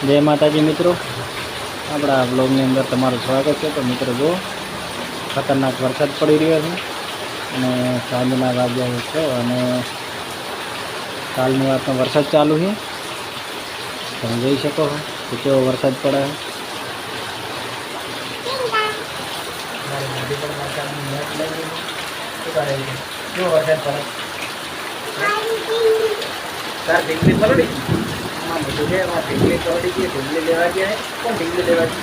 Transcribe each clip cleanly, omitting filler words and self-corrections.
जय माताजी मित्रों, अपना ब्लॉगनी अंदर तमारुं स्वागत है। तो मित्रों जो खतरनाक वरसाद पड़ी रह्यो छे अने सांजना वाग्या 6 अने कालनी रातनो वरसाद चालू है। તમે જોઈ શકો છો કે કેવો વરસાદ પડે છે। કેવો વરસાદ પડે તાર ઢીંગલી પલળી આમાં બધું છે એમાં ઢીંગલી પલળી ગઈ। ઢીંગલી લેવા ગયા है કોણ ઢીંગલી લેવા ગઈ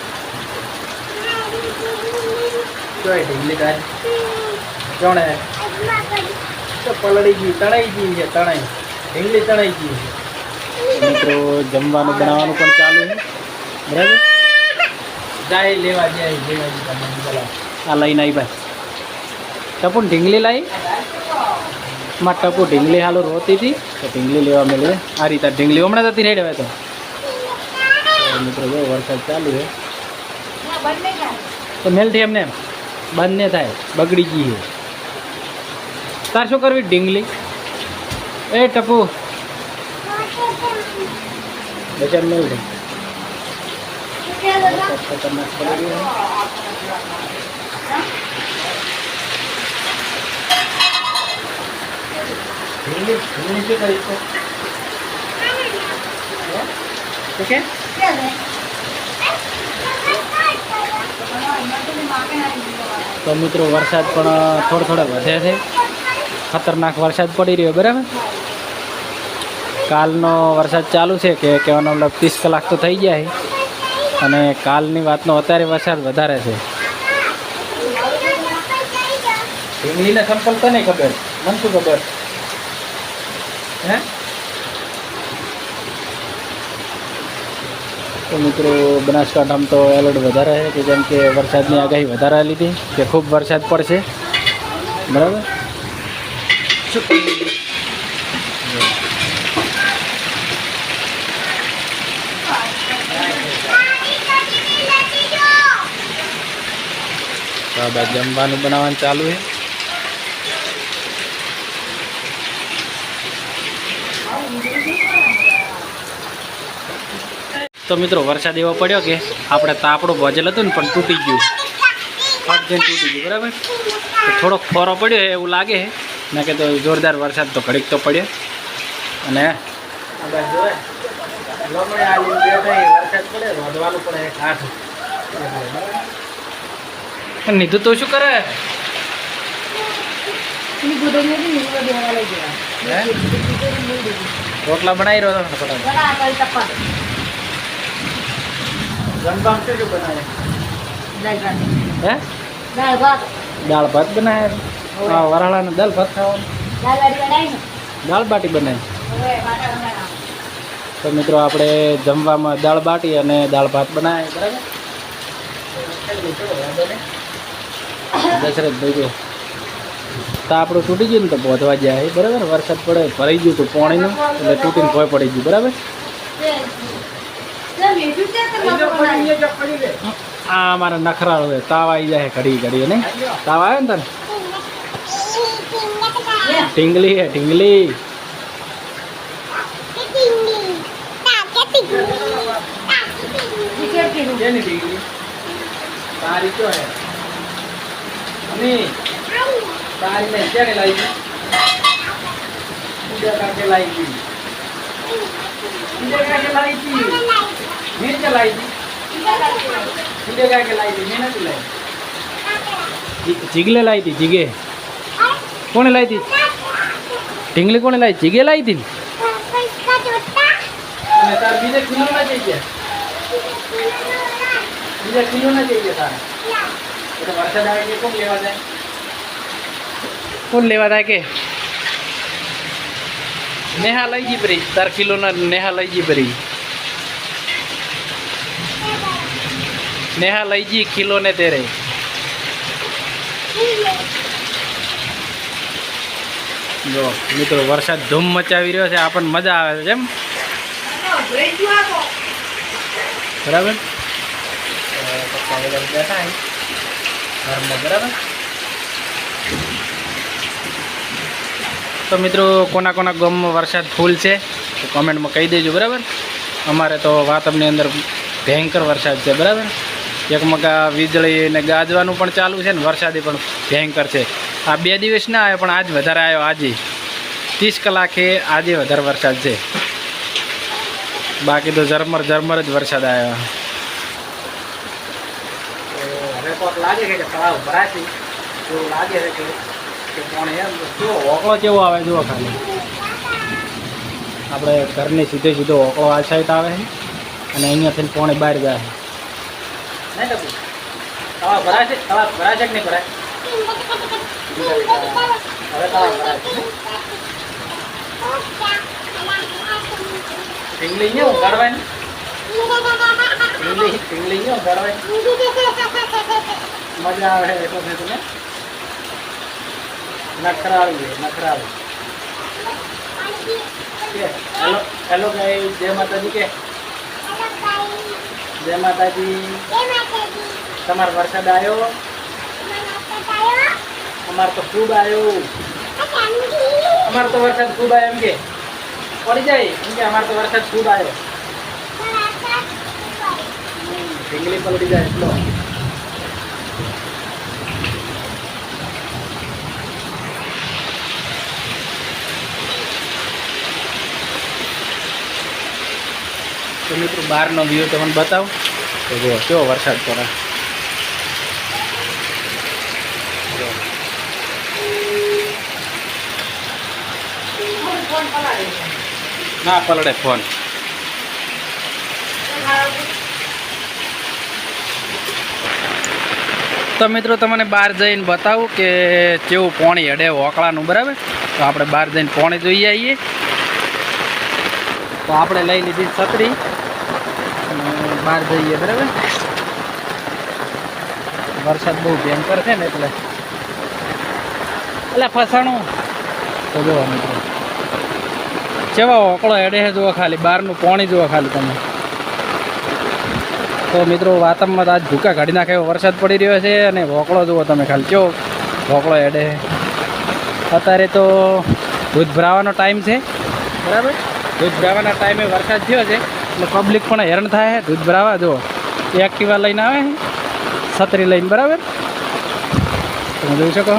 તો એ ઢીંગલી કાઢ કોણ है તો પલળી ગઈ તણાઈ ગઈ છે તણાઈ ઢીંગલી તણાઈ ગઈ છે। मित्रों जमवानुं बनाववानुं पण चालू है बराबर जाए लेवा जाए आ लईने आई भाई टपू ढींगली लाई मां टपू ढींगली हालो रोती थी तो ढींगली लेवा मिले आ रीते ढींगली हमणे जती नहीं रहे। तो मित्रों जो वरसाद चालू है तो मेल थी एमने बंद नहीं थाय बगड़ी गई है। तार शुं करवी ढींगली ए टपू बचन मिल रही तो मित्रों वरसाद पण थोड़ो वधे छे। खतरनाक वरसाद पड़ी रह्यो बराबर। कालनो वरसाद चालू है कि कहવાનો मतलब 30 कलाक तो थई गया है अने कालनी वातनो अत्यारे वरसाद वधारे छे। ढींगलीने संपल तो नहीं खबर मन शुं खबर है। तो मित्रों बनासकांठामां तो एलर्ट वधारे है कि जेम के वरसादनी आगाही वधारा लीधी कि खूब वरसाद पड़शे बराबर। तो अब जमवानुं बनाववानुं चालू है। तो मित्रों वरसाद एवो पड्यो कि आपणे तापड़ो भोजेल हतुं ने पण तूटी गयुं फट जईने तूटी गयुं बराबर। तो थोड़ो खोरो पड्यो है एवुं लागे है ना के तो जोरदार वरसाद तो घड़ीक तो पड्यो अने लमणे आलीने बेठा वरसाद पड़े रोधवानुं पड़े काठ नीधु तो शू करे रोटला बनाई रहो दाल भात बनाए वराला ने दाल भात खाओ दाल बाटी बनाई। तो मित्रों आपणे जमवामां दाल बाटी अने दाल भात बनाए बराबर। दशरथ भाई जो तापड़ो तूटी गयो ने तो बोधवा जाए बराबर। वरसाद पड़े भराई गयुं तो पाणीनुं એટલે તૂટીને ભોય પડી ગયું બરાબર। आ मारा नखराळो है ताव आई जाए घड़ी घड़ी नहीं ताव आयो ने तने ढींगली है ढींगली तारी क्यों है नहीं तारी में क्या लाई थी पूजा करके लाई थी पूजा करके लाई थी मिर्च लाई थी पूजा करके लाई थी मैंने तो लाई जिगले लाई थी जिगे कौन लाई थी ढींगली कौन लाई जिगे लाई थी तार बीजे किलो ना चाहिए बीजा किलो ना चाहिए तार तो वरसाद आवे के कौन लेवा जाए कौन लेवा जाए के नेहा लई जी परी तार किलो ना नेहा लई जी परी नेहा लई जी किलो ने तेरे जो मित्रों वरसाद धूम मचावी रह्यो छे आपन मजा आवे छे एम बराबर। बराबर तो मित्रों कोना कोना गाम में वरसाद फूल है तो कमेंट में कही देजो बराबर। અમારે તો વાતમની અંદર ભયંકર વરસાદ છે, બરાબર. એકમગા વીજળી ને ગાજવાનું પણ ચાલુ છે ને વરસાદી પણ ભયંકર છે. આ 2 દિવસ ના આવ્યો પણ આજ વધારે આવ્યો. આજે 30 કલાકે આજે વધારે વરસાદ છે. બાકી તો ઝરમર જ વરસાદ આવ્યો. હવે કોક લાગે છે કે તળાવ ભરાશે એવું લાગે છે કે કોણ એમ જો ઓકળો કેવો આવે જુઓ ખાલી. આપણે ઘરની સીધો ઓકળો આ સાઈડ આવે છે અને અહીંયાથી પોણે બહાર જાય. નહીં લખું તળાવ ભરાશે કે નહીં ભરાય? હવે તળાવ ભરાય પિંગલી નહીં ઉગાડવાની. પિંગલી નહીં ઉગાડવાની મજા આવે એટલો છે તમે નખરા આવી હેલો હેલો ગાઈસ, જય માતાજી કે જય માતાજી. તમારો વરસાદ આવ્યો? અમારે તો ખૂબ આવ્યો. અમારે તો વરસાદ ખૂબ આવ્યો એમ કે પડી જાય એમ કે અમારે તો વરસાદ ખૂબ આવ્યો. ઢીંગલી પલટી જાય એટલો. તો મિત્રો બહારનો વ્યૂ તમને બતાવું તો જો કેવો વરસાદ પડે. ના પલડે ફોન. તો મિત્રો તમને બહાર જઈને બતાવું કે કેવું પાણી હેડે ઓકળાનું, બરાબર. તો આપણે બહાર જઈને પાણી જોઈએ આવીએ. તો આપણે લઈ લીધી છત્રી અને બહાર જઈએ, બરાબર. વરસાદ બહુ ભયંકર છે ને એટલે ફસાણું. તો જુઓ મિત્રો કેવા ઓકળો હેડે છે, જુઓ ખાલી બહારનું પાણી જુઓ ખાલી તમે. તો મિત્રો વાતાવરણમાં આજ ભૂકા કાઢી નાખે એવો વરસાદ પડી રહ્યો છે અને ઓકળો જુઓ તમે ખાલી કેવો ઓકળો હેડે છે. અત્યારે તો દૂધ ભરાવાનો ટાઈમ છે, બરાબર. દૂધ ભરાવાના ટાઈમે વરસાદ થયો છે એટલે પબ્લિક પણ હેરાન થાય છે દૂધ ભરાવા. જુઓ એક્ટિવા લઈને આવે છે, છત્રી લઈને, બરાબર. તમે જોઈ શકો છો.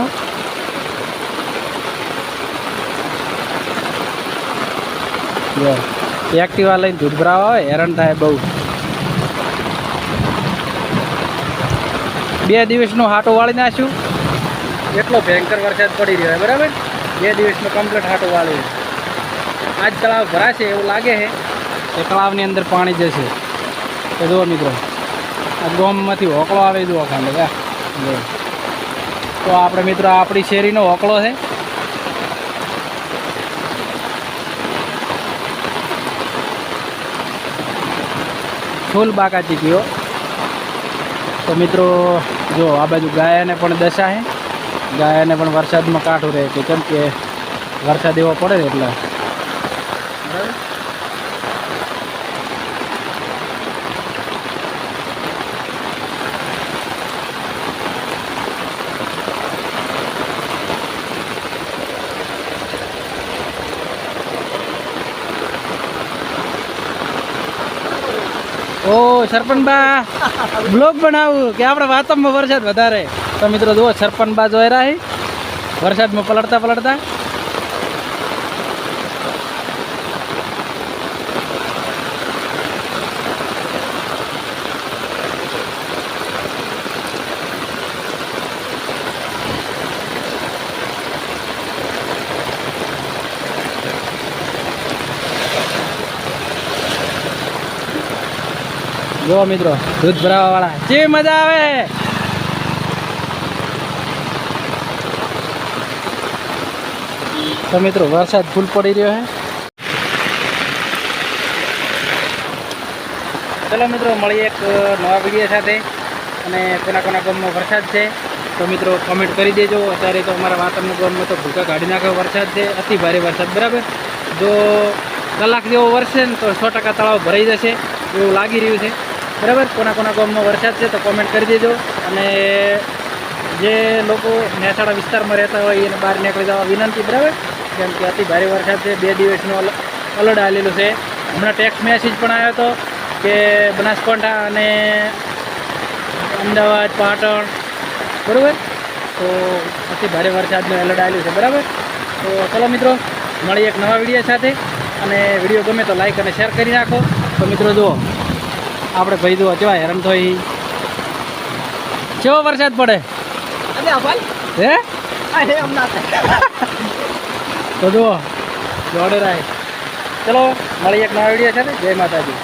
જો એક્ટિવા લઈને દૂધ ભરાવા આવે, હેરાન થાય બહુ. 2 દિવસનું હાટું વાળી નાખ્યું એટલો ભયંકર વરસાદ પડી રહ્યો, બરાબર. 2 દિવસનું કમ્પ્લીટ હાટું વાળ્યું. આજ તળાવ ભરાશે એવું લાગે છે કે તળાવની અંદર પાણી જશે. તો જુઓ મિત્રો આ ગોમમાંથી હોકળો આવે જુઓ ખાલી. તો આપણે મિત્રો આપણી શેરીનો હોકળો છે. ફૂલ બાકાતી ગયો. તો મિત્રો જો આ બાજુ ગાયને પણ દશા છે. ગાયને પણ વરસાદમાં કાઠું રહે છે કેમ કે વરસાદ એવો પડે ને એટલે. ઓ સરપંચબા બ્લોગ બનાવું કે આપણે વાતમાં વરસાદ વધારે. તો મિત્રો જુઓ સરપંચબા જોઈ રહ્યા વરસાદમાં પલળતા. જો મિત્રો દૂધ ભરાવા વાળા જે મજા આવે. તો મિત્રો વરસાદ ફૂલ પડી રહ્યો છે. ચલો મિત્રો મળીએ એક નવા વિડીયો સાથે. અને કોના ગામમાં વરસાદ છે તો મિત્રો કમેન્ટ કરી દેજો. અત્યારે તો અમારા વાતાવરણ ગામમાં તો ભૂકા કાઢી નાખ્યો વરસાદ છે, અતિ ભારે વરસાદ, બરાબર. જો કલાક જેવો વરસે ને તો 100% તળાવ ભરાઈ જશે એવું લાગી રહ્યું છે, બરાબર. કોના ગામમાં વરસાદ છે તો કોમેન્ટ કરી દેજો. અને જે લોકો મહેસાણા વિસ્તારમાં રહેતા હોય એને બહાર નીકળી જવા વિનંતી, બરાબર. કેમ કે અતિ ભારે વરસાદ છે. 2 દિવસનું અલર્ટ આવેલું છે હમણાં ટેક્સ્ટ મેસેજ પણ આવ્યો હતો કે બનાસકાંઠા અને અમદાવાદ પાટણ બરાબર તો અતિ ભારે વરસાદનું એલર્ટ આવેલું છે બરાબર. તો ચલો મિત્રો મળીએ એક નવા વિડીયો સાથે અને વિડીયો ગમે તો લાઈક અને શેર કરી નાખો. તો મિત્રો જુઓ આપણે ભાઈ જુઓ કેવા હેરાન થઈ કેવો વરસાદ પડે હે તો જુઓ જોડે રાય. ચલો મળીએ એક નવા વિડીયો સાથે. જય માતાજી.